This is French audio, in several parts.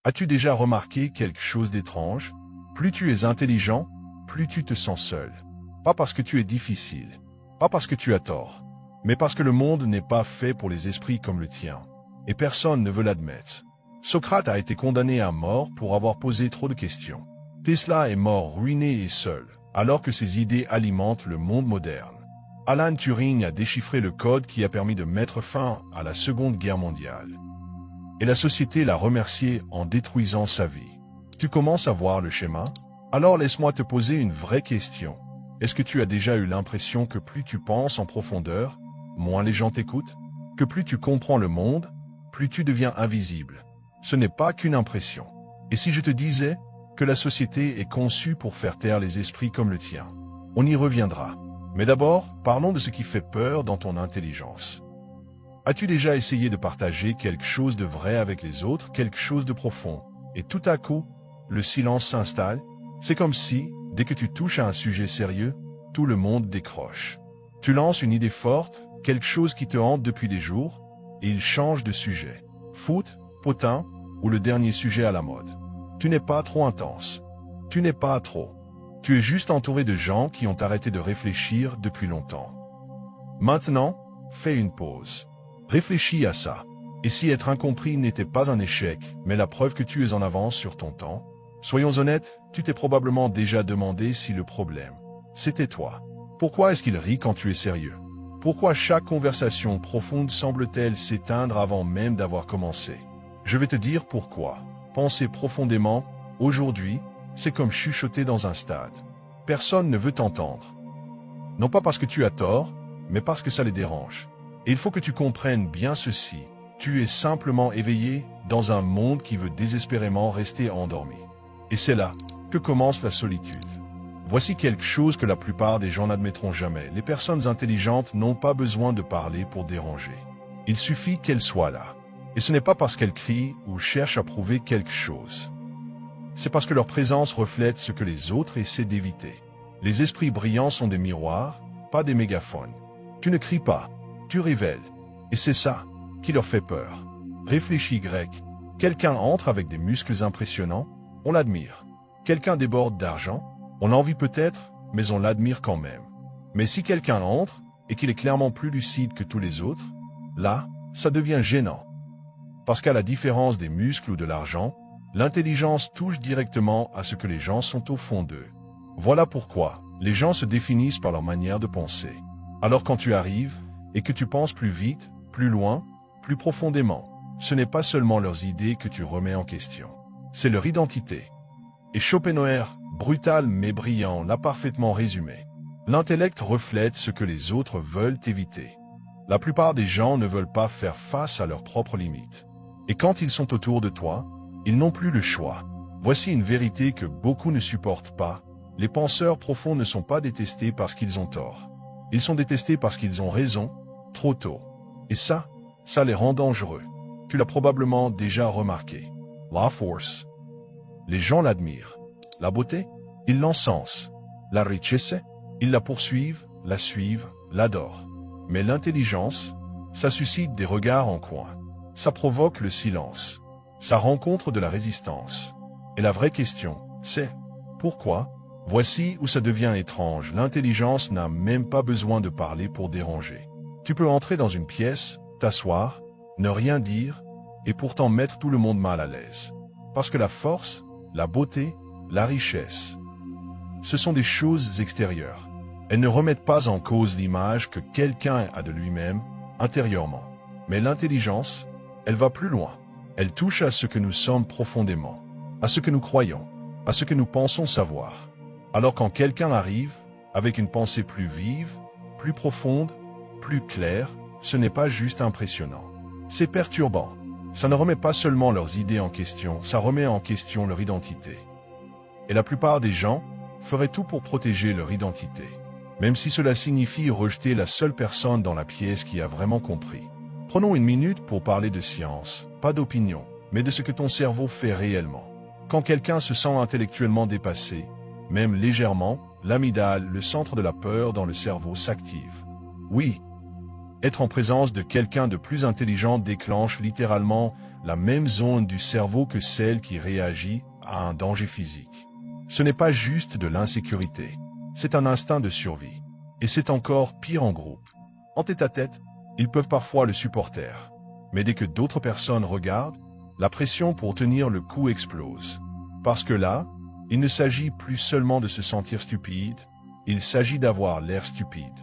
As-tu déjà remarqué quelque chose d'étrange? Plus tu es intelligent, plus tu te sens seul. Pas parce que tu es difficile, pas parce que tu as tort, mais parce que le monde n'est pas fait pour les esprits comme le tien. Et personne ne veut l'admettre. Socrate a été condamné à mort pour avoir posé trop de questions. Tesla est mort ruiné et seul, alors que ses idées alimentent le monde moderne. Alan Turing a déchiffré le code qui a permis de mettre fin à la Seconde Guerre mondiale. Et la société l'a remercié en détruisant sa vie. Tu commences à voir le schéma? Alors laisse-moi te poser une vraie question. Est-ce que tu as déjà eu l'impression que plus tu penses en profondeur, moins les gens t'écoutent? Que plus tu comprends le monde, plus tu deviens invisible? Ce n'est pas qu'une impression. Et si je te disais que la société est conçue pour faire taire les esprits comme le tien? On y reviendra. Mais d'abord, parlons de ce qui fait peur dans ton intelligence. As-tu déjà essayé de partager quelque chose de vrai avec les autres, quelque chose de profond, et tout à coup, le silence s'installe? C'est comme si, dès que tu touches à un sujet sérieux, tout le monde décroche. Tu lances une idée forte, quelque chose qui te hante depuis des jours, et il change de sujet. Foot, potin, ou le dernier sujet à la mode. Tu n'es pas trop intense. Tu n'es pas trop. Tu es juste entouré de gens qui ont arrêté de réfléchir depuis longtemps. Maintenant, fais une pause. Réfléchis à ça. Et si être incompris n'était pas un échec, mais la preuve que tu es en avance sur ton temps? Soyons honnêtes, tu t'es probablement déjà demandé si le problème, c'était toi. Pourquoi est-ce qu'il rit quand tu es sérieux? Pourquoi chaque conversation profonde semble-t-elle s'éteindre avant même d'avoir commencé? Je vais te dire pourquoi. Penser profondément, aujourd'hui, c'est comme chuchoter dans un stade. Personne ne veut t'entendre. Non pas parce que tu as tort, mais parce que ça les dérange. Et il faut que tu comprennes bien ceci. Tu es simplement éveillé dans un monde qui veut désespérément rester endormi. Et c'est là que commence la solitude. Voici quelque chose que la plupart des gens n'admettront jamais. Les personnes intelligentes n'ont pas besoin de parler pour déranger. Il suffit qu'elles soient là. Et ce n'est pas parce qu'elles crient ou cherchent à prouver quelque chose. C'est parce que leur présence reflète ce que les autres essaient d'éviter. Les esprits brillants sont des miroirs, pas des mégaphones. Tu ne cries pas, tu révèles. Et c'est ça qui leur fait peur. Réfléchis grec. Quelqu'un entre avec des muscles impressionnants, on l'admire. Quelqu'un déborde d'argent, on l'envie peut-être, mais on l'admire quand même. Mais si quelqu'un entre et qu'il est clairement plus lucide que tous les autres, là, ça devient gênant. Parce qu'à la différence des muscles ou de l'argent, l'intelligence touche directement à ce que les gens sont au fond d'eux. Voilà pourquoi les gens se définissent par leur manière de penser. Alors quand tu arrives et que tu penses plus vite, plus loin, plus profondément, ce n'est pas seulement leurs idées que tu remets en question. C'est leur identité. Et Schopenhauer, brutal mais brillant, l'a parfaitement résumé. L'intellect reflète ce que les autres veulent éviter. La plupart des gens ne veulent pas faire face à leurs propres limites. Et quand ils sont autour de toi, ils n'ont plus le choix. Voici une vérité que beaucoup ne supportent pas. Les penseurs profonds ne sont pas détestés parce qu'ils ont tort. Ils sont détestés parce qu'ils ont raison, trop tôt. Et ça les rend dangereux. Tu l'as probablement déjà remarqué. La force. Les gens l'admirent. La beauté, ils l'encensent. La richesse, ils la poursuivent, la suivent, l'adorent. Mais l'intelligence, ça suscite des regards en coin. Ça provoque le silence. Ça rencontre de la résistance. Et la vraie question, c'est pourquoi? Voici où ça devient étrange. L'intelligence n'a même pas besoin de parler pour déranger. Tu peux entrer dans une pièce, t'asseoir, ne rien dire, et pourtant mettre tout le monde mal à l'aise. Parce que la force, la beauté, la richesse, ce sont des choses extérieures. Elles ne remettent pas en cause l'image que quelqu'un a de lui-même, intérieurement. Mais l'intelligence, elle va plus loin. Elle touche à ce que nous sommes profondément, à ce que nous croyons, à ce que nous pensons savoir. Alors quand quelqu'un arrive, avec une pensée plus vive, plus profonde, plus claire, ce n'est pas juste impressionnant. C'est perturbant. Ça ne remet pas seulement leurs idées en question, ça remet en question leur identité. Et la plupart des gens feraient tout pour protéger leur identité, même si cela signifie rejeter la seule personne dans la pièce qui a vraiment compris. Prenons une minute pour parler de science, pas d'opinion, mais de ce que ton cerveau fait réellement. Quand quelqu'un se sent intellectuellement dépassé, même légèrement, l'amygdale, le centre de la peur dans le cerveau, s'active. Oui, être en présence de quelqu'un de plus intelligent déclenche littéralement la même zone du cerveau que celle qui réagit à un danger physique. Ce n'est pas juste de l'insécurité, c'est un instinct de survie. Et c'est encore pire en groupe. En tête-à-tête, ils peuvent parfois le supporter. Mais dès que d'autres personnes regardent, la pression pour tenir le coup explose. Parce que là, il ne s'agit plus seulement de se sentir stupide, il s'agit d'avoir l'air stupide.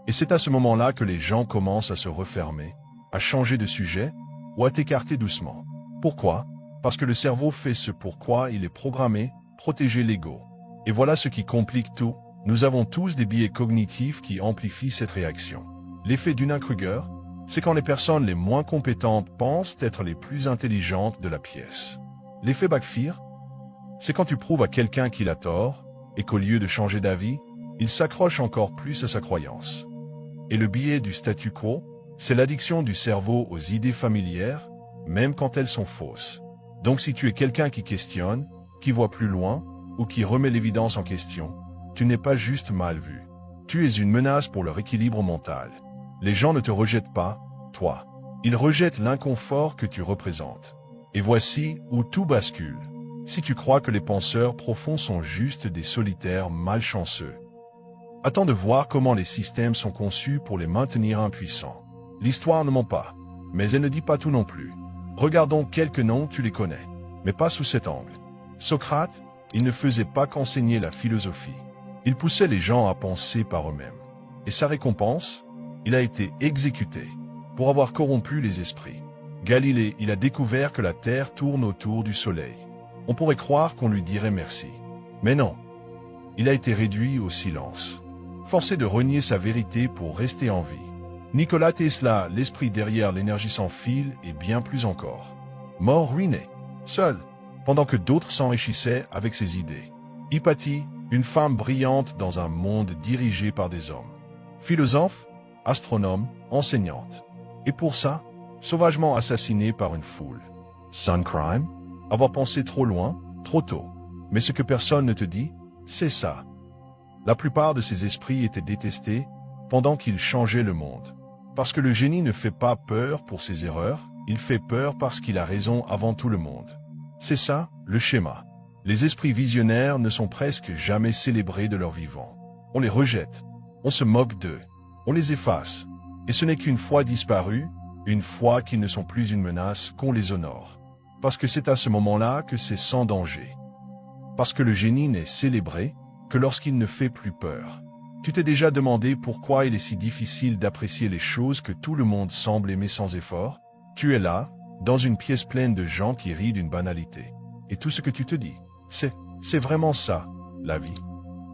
Et c'est à ce moment-là que les gens commencent à se refermer, à changer de sujet ou à t'écarter doucement. Pourquoi? Parce que le cerveau fait ce pourquoi il est programmé, protéger l'ego. Et voilà ce qui complique tout. Nous avons tous des biais cognitifs qui amplifient cette réaction. L'effet Dunning-Kruger, c'est quand les personnes les moins compétentes pensent être les plus intelligentes de la pièce. L'effet Backfire, c'est quand tu prouves à quelqu'un qu'il a tort et qu'au lieu de changer d'avis, il s'accroche encore plus à sa croyance. Et le biais du statu quo, c'est l'addiction du cerveau aux idées familières, même quand elles sont fausses. Donc si tu es quelqu'un qui questionne, qui voit plus loin, ou qui remet l'évidence en question, tu n'es pas juste mal vu. Tu es une menace pour leur équilibre mental. Les gens ne te rejettent pas, toi. Ils rejettent l'inconfort que tu représentes. Et voici où tout bascule. Si tu crois que les penseurs profonds sont juste des solitaires malchanceux. Attends de voir comment les systèmes sont conçus pour les maintenir impuissants. L'histoire ne ment pas, mais elle ne dit pas tout non plus. Regardons quelques noms, tu les connais, mais pas sous cet angle. Socrate, il ne faisait pas qu'enseigner la philosophie. Il poussait les gens à penser par eux-mêmes. Et sa récompense, il a été exécuté pour avoir corrompu les esprits. Galilée, il a découvert que la Terre tourne autour du Soleil. On pourrait croire qu'on lui dirait merci. Mais non. Il a été réduit au silence. Forcé de renier sa vérité pour rester en vie. Nikola Tesla, l'esprit derrière l'énergie sans fil et bien plus encore. Mort ruiné, seul, pendant que d'autres s'enrichissaient avec ses idées. Hypatie, une femme brillante dans un monde dirigé par des hommes. Philosophe, astronome, enseignante. Et pour ça, sauvagement assassinée par une foule. Sun crime, avoir pensé trop loin, trop tôt. Mais ce que personne ne te dit, c'est ça. La plupart de ces esprits étaient détestés pendant qu'ils changeaient le monde. Parce que le génie ne fait pas peur pour ses erreurs, il fait peur parce qu'il a raison avant tout le monde. C'est ça, le schéma. Les esprits visionnaires ne sont presque jamais célébrés de leur vivant. On les rejette, on se moque d'eux, on les efface. Et ce n'est qu'une fois disparus, une fois qu'ils ne sont plus une menace, qu'on les honore. Parce que c'est à ce moment-là que c'est sans danger. Parce que le génie n'est célébré que lorsqu'il ne fait plus peur. Tu t'es déjà demandé pourquoi il est si difficile d'apprécier les choses que tout le monde semble aimer sans effort? Tu es là, dans une pièce pleine de gens qui rient d'une banalité. Et tout ce que tu te dis, c'est vraiment ça, la vie.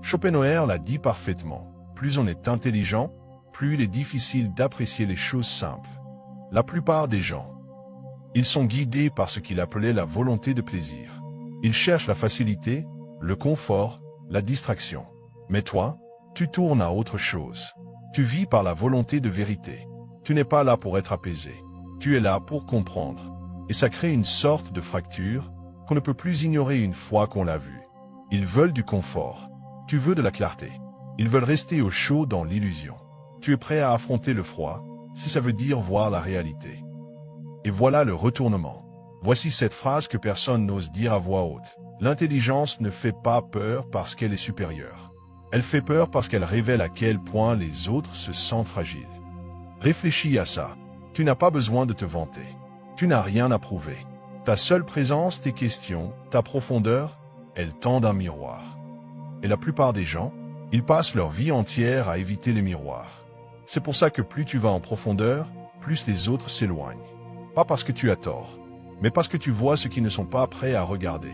Schopenhauer l'a dit parfaitement. Plus on est intelligent, plus il est difficile d'apprécier les choses simples. La plupart des gens, ils sont guidés par ce qu'il appelait la volonté de plaisir. Ils cherchent la facilité, le confort, la distraction. Mais toi, tu tournes à autre chose. Tu vis par la volonté de vérité. Tu n'es pas là pour être apaisé. Tu es là pour comprendre. Et ça crée une sorte de fracture qu'on ne peut plus ignorer une fois qu'on l'a vue. Ils veulent du confort. Tu veux de la clarté. Ils veulent rester au chaud dans l'illusion. Tu es prêt à affronter le froid, si ça veut dire voir la réalité. Et voilà le retournement. Voici cette phrase que personne n'ose dire à voix haute. L'intelligence ne fait pas peur parce qu'elle est supérieure. Elle fait peur parce qu'elle révèle à quel point les autres se sentent fragiles. Réfléchis à ça. Tu n'as pas besoin de te vanter. Tu n'as rien à prouver. Ta seule présence, tes questions, ta profondeur, elles tendent un miroir. Et la plupart des gens, ils passent leur vie entière à éviter les miroirs. C'est pour ça que plus tu vas en profondeur, plus les autres s'éloignent. Pas parce que tu as tort, mais parce que tu vois ceux qui ne sont pas prêts à regarder.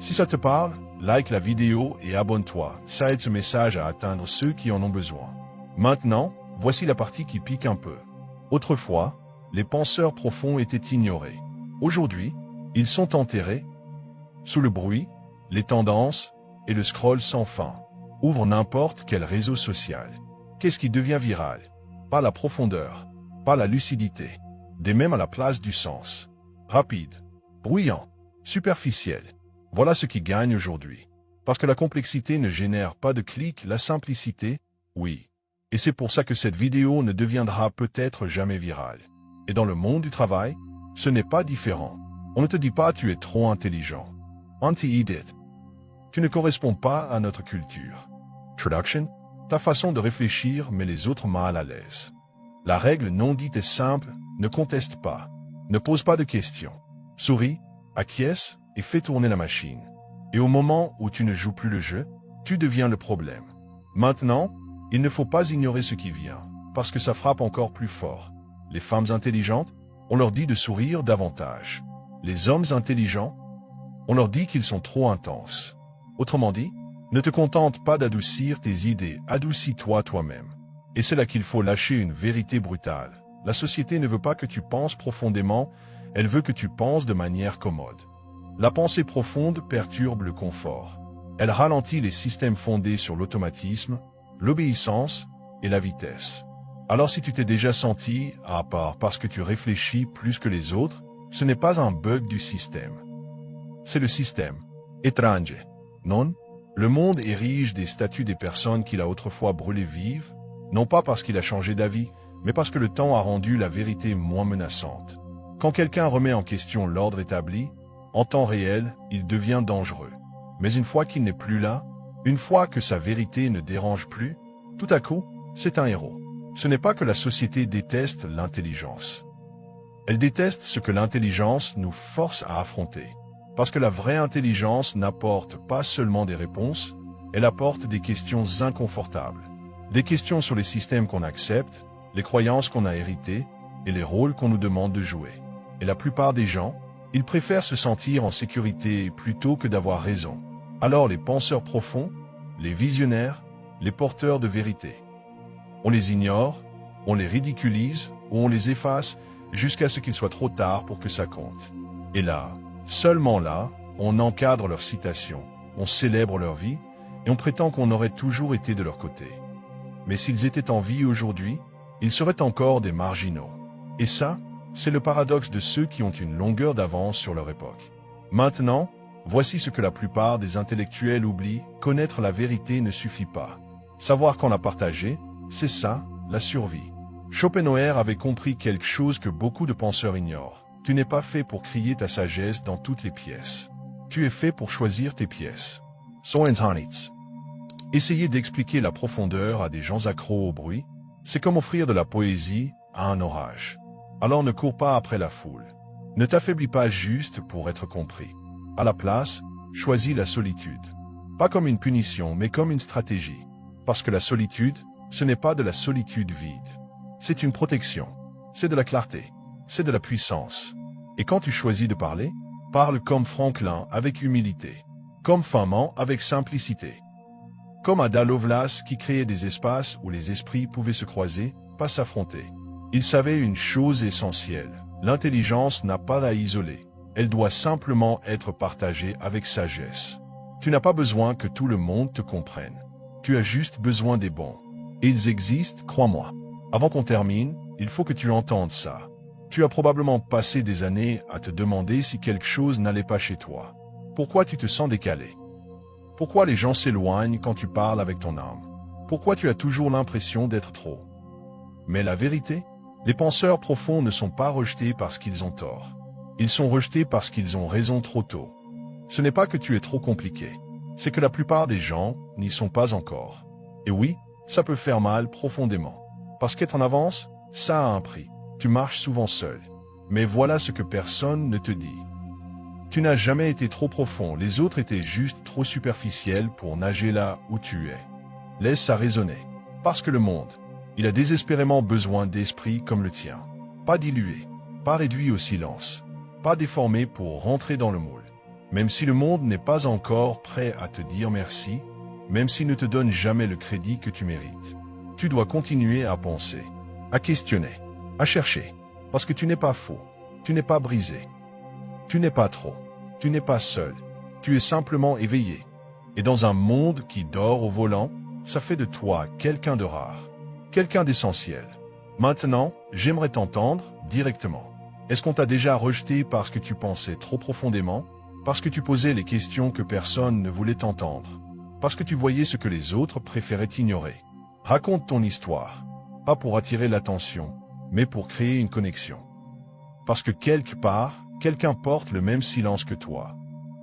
Si ça te parle, like la vidéo et abonne-toi. Ça aide ce message à atteindre ceux qui en ont besoin. Maintenant, voici la partie qui pique un peu. Autrefois, les penseurs profonds étaient ignorés. Aujourd'hui, ils sont enterrés sous le bruit, les tendances et le scroll sans fin. Ouvre n'importe quel réseau social. Qu'est-ce qui devient viral? Pas la profondeur, pas la lucidité, des mêmes à la place du sens. Rapide, bruyant, superficiel. Voilà ce qui gagne aujourd'hui. Parce que la complexité ne génère pas de clics, la simplicité, oui. Et c'est pour ça que cette vidéo ne deviendra peut-être jamais virale. Et dans le monde du travail, Ce n'est pas différent. On ne te dit pas tu es trop intelligent. Anti-edit. Tu ne corresponds pas à notre culture. Traduction. Ta façon de réfléchir met les autres mal à l'aise. La règle non dite est simple, ne conteste pas. Ne pose pas de questions. Souris, acquiesce et fais tourner la machine. Et au moment où tu ne joues plus le jeu, tu deviens le problème. Maintenant, il ne faut pas ignorer ce qui vient, parce que ça frappe encore plus fort. Les femmes intelligentes, on leur dit de sourire davantage. Les hommes intelligents, on leur dit qu'ils sont trop intenses. Autrement dit, ne te contente pas d'adoucir tes idées, adoucis-toi toi-même. Et c'est là qu'il faut lâcher une vérité brutale. La société ne veut pas que tu penses profondément, elle veut que tu penses de manière commode. La pensée profonde perturbe le confort. Elle ralentit les systèmes fondés sur l'automatisme, l'obéissance et la vitesse. Alors si tu t'es déjà senti à part parce que tu réfléchis plus que les autres, ce n'est pas un bug du système. C'est le système. Étrange. Non? Le monde érige des statues des personnes qu'il a autrefois brûlées vives, non pas parce qu'il a changé d'avis, mais parce que le temps a rendu la vérité moins menaçante. Quand quelqu'un remet en question l'ordre établi, en temps réel, il devient dangereux. Mais une fois qu'il n'est plus là, une fois que sa vérité ne dérange plus, tout à coup, c'est un héros. Ce n'est pas que la société déteste l'intelligence. Elle déteste ce que l'intelligence nous force à affronter. Parce que la vraie intelligence n'apporte pas seulement des réponses, elle apporte des questions inconfortables. Des questions sur les systèmes qu'on accepte, les croyances qu'on a héritées et les rôles qu'on nous demande de jouer. Et la plupart des gens, ils préfèrent se sentir en sécurité plutôt que d'avoir raison. Alors les penseurs profonds, les visionnaires, les porteurs de vérité. On les ignore, on les ridiculise ou on les efface jusqu'à ce qu'il soit trop tard pour que ça compte. Et là, seulement là, on encadre leurs citations, on célèbre leur vie et on prétend qu'on aurait toujours été de leur côté. Mais s'ils étaient en vie aujourd'hui, ils seraient encore des marginaux. Et ça, c'est le paradoxe de ceux qui ont une longueur d'avance sur leur époque. Maintenant, voici ce que la plupart des intellectuels oublient, connaître la vérité ne suffit pas. Savoir qu'on l'a partagée, c'est ça, la survie. Schopenhauer avait compris quelque chose que beaucoup de penseurs ignorent. Tu n'es pas fait pour crier ta sagesse dans toutes les pièces. Tu es fait pour choisir tes pièces. Sorenhanitz. Essayer d'expliquer la profondeur à des gens accros au bruit, c'est comme offrir de la poésie à un orage. Alors ne cours pas après la foule. Ne t'affaiblis pas juste pour être compris. À la place, choisis la solitude. Pas comme une punition, mais comme une stratégie. Parce que la solitude, ce n'est pas de la solitude vide. C'est une protection. C'est de la clarté. C'est de la puissance. Et quand tu choisis de parler, parle comme Franklin avec humilité. Comme Feynman avec simplicité. Comme Ada Lovelace qui créait des espaces où les esprits pouvaient se croiser, pas s'affronter. Il savait une chose essentielle. L'intelligence n'a pas à isoler. Elle doit simplement être partagée avec sagesse. Tu n'as pas besoin que tout le monde te comprenne. Tu as juste besoin des bons. Et ils existent, crois-moi. Avant qu'on termine, il faut que tu entendes ça. Tu as probablement passé des années à te demander si quelque chose n'allait pas chez toi. Pourquoi tu te sens décalé? Pourquoi les gens s'éloignent quand tu parles avec ton âme? Pourquoi tu as toujours l'impression d'être trop? Mais la vérité, les penseurs profonds ne sont pas rejetés parce qu'ils ont tort. Ils sont rejetés parce qu'ils ont raison trop tôt. Ce n'est pas que tu es trop compliqué, c'est que la plupart des gens n'y sont pas encore. Et oui, ça peut faire mal profondément. Parce qu'être en avance, ça a un prix. Tu marches souvent seul. Mais voilà ce que personne ne te dit. Tu n'as jamais été trop profond, les autres étaient juste trop superficiels pour nager là où tu es. Laisse ça résonner. Parce que le monde, il a désespérément besoin d'esprits comme le tien. Pas dilué, pas réduit au silence, pas déformé pour rentrer dans le moule. Même si le monde n'est pas encore prêt à te dire merci, même s'il ne te donne jamais le crédit que tu mérites, tu dois continuer à penser, à questionner, à chercher, parce que tu n'es pas faux, tu n'es pas brisé, tu n'es pas trop, tu n'es pas seul, tu es simplement éveillé. Et dans un monde qui dort au volant, ça fait de toi quelqu'un de rare, quelqu'un d'essentiel. Maintenant, j'aimerais t'entendre directement. Est-ce qu'on t'a déjà rejeté parce que tu pensais trop profondément, parce que tu posais les questions que personne ne voulait entendre, parce que tu voyais ce que les autres préféraient ignorer? Raconte ton histoire, pas pour attirer l'attention, mais pour créer une connexion. Parce que quelque part, quelqu'un porte le même silence que toi.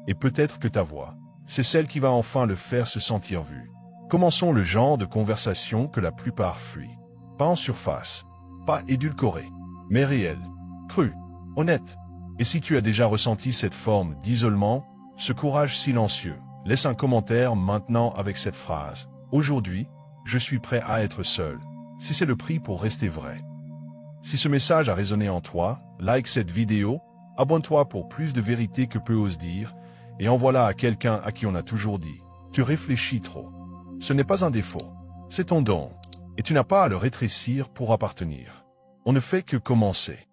Et peut-être que ta voix, c'est celle qui va enfin le faire se sentir vu. Commençons le genre de conversation que la plupart fuient. Pas en surface, pas édulcorée, mais réelle, crue, honnête. Et si tu as déjà ressenti cette forme d'isolement, ce courage silencieux, laisse un commentaire maintenant avec cette phrase. Aujourd'hui, je suis prêt à être seul, si c'est le prix pour rester vrai. Si ce message a résonné en toi, like cette vidéo, abonne-toi pour plus de vérité que peu osent dire, et envoie-la à quelqu'un à qui on a toujours dit. Tu réfléchis trop. Ce n'est pas un défaut, c'est ton don, et tu n'as pas à le rétrécir pour appartenir. On ne fait que commencer.